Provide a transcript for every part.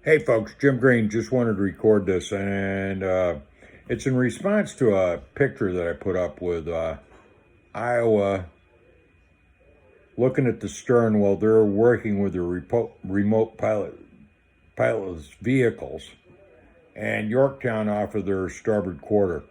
Hey folks, Jim Green. Just wanted to record this, and it's in response to a picture that I put up with Iowa looking at the stern while they're working with their remote pilotless vehicles, and Yorktown off of their starboard quarter.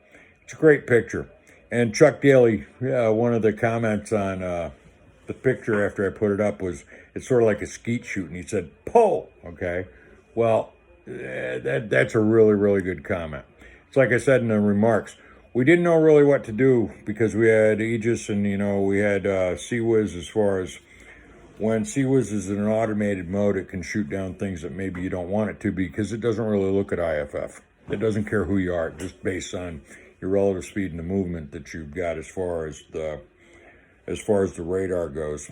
It's a great picture. And Chuck Daly, one of the comments on the picture after I put it up was, it's sort of like a skeet shoot, and he said, "Pull." Okay. Well, that's a really, really good comment. It's like I said in the remarks. We didn't know really what to do because we had Aegis and, we had CWIS as far as when CWIS is in an automated mode, it can shoot down things that maybe you don't want it to because it doesn't really look at IFF. It doesn't care who you are, just based on your relative speed and the movement that you've got as far as the radar goes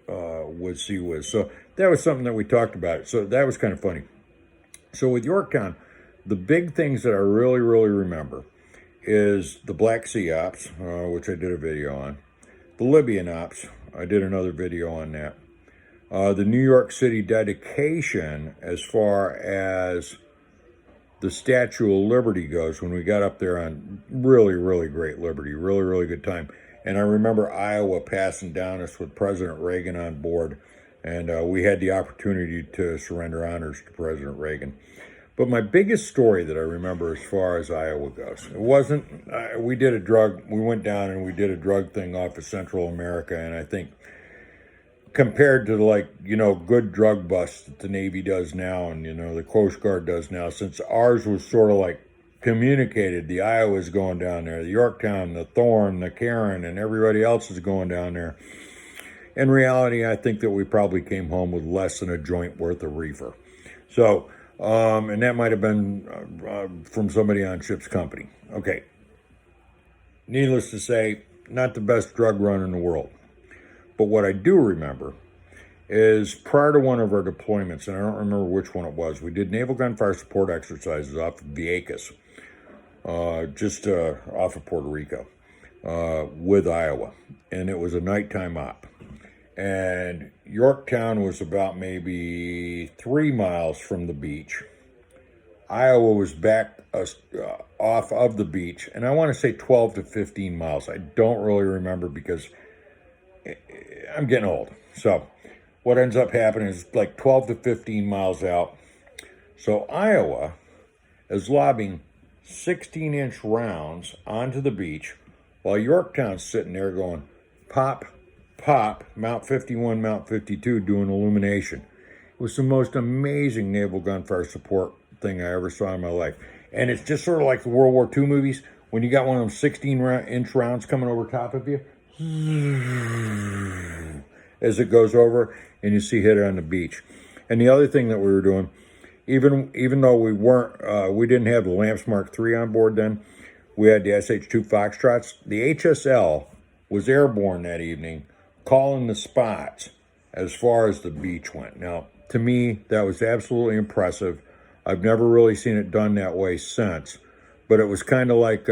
with CWIS. So that was something that we talked about. So that was kind of funny. So with Yorktown, the big things that I really, really remember is the Black Sea Ops, which I did a video on. The Libyan Ops, I did another video on that. The New York City dedication as far as the Statue of Liberty goes, when we got up there on really, really great Liberty, really, really good time. And I remember Iowa passing down us with President Reagan on board, and we had the opportunity to surrender honors to President Reagan. But my biggest story that I remember as far as Iowa goes, it wasn't, we went down and we did a drug thing off of Central America, and I think compared to good drug busts that the Navy does now and, the Coast Guard does now, since ours was sort of like communicated, the Iowa's going down there, the Yorktown, the Thorn, the Karen, and everybody else is going down there. In reality, I think that we probably came home with less than a joint worth of reefer. So, and that might have been from somebody on ship's company. Okay. Needless to say, not the best drug run in the world. But what I do remember is prior to one of our deployments, and I don't remember which one it was, we did naval gunfire support exercises off of Vieques, just off of Puerto Rico, with Iowa. And it was a nighttime op. And Yorktown was about maybe 3 miles from the beach. Iowa was back off of the beach, and I want to say 12 to 15 miles. I don't really remember because I'm getting old. So what ends up happening is like 12 to 15 miles out. So Iowa is lobbing 16-inch rounds onto the beach while Yorktown's sitting there going, pop, pop, Mount 51, Mount 52, doing illumination. It was the most amazing naval gunfire support thing I ever saw in my life. And it's just sort of like the World War II movies, when you got one of them 16-inch rounds coming over top of you, as it goes over, and you see hit it on the beach. And the other thing that we were doing, even though we didn't have the Lamps Mark III on board then, we had the SH-2 Foxtrots. The HSL was airborne that evening, calling the spots as far as the beach went. Now, to me, that was absolutely impressive. I've never really seen it done that way since, but it was kind of like,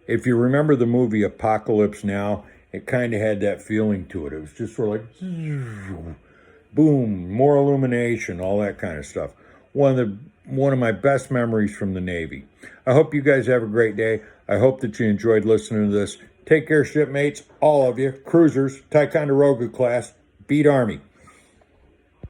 if you remember the movie Apocalypse Now, it kind of had that feeling to it. It was just sort of like, boom, more illumination, all that kind of stuff. One of my best memories from the Navy. I hope you guys have a great day. I hope that you enjoyed listening to this. Take care, shipmates, all of you, cruisers, Ticonderoga class, beat Army.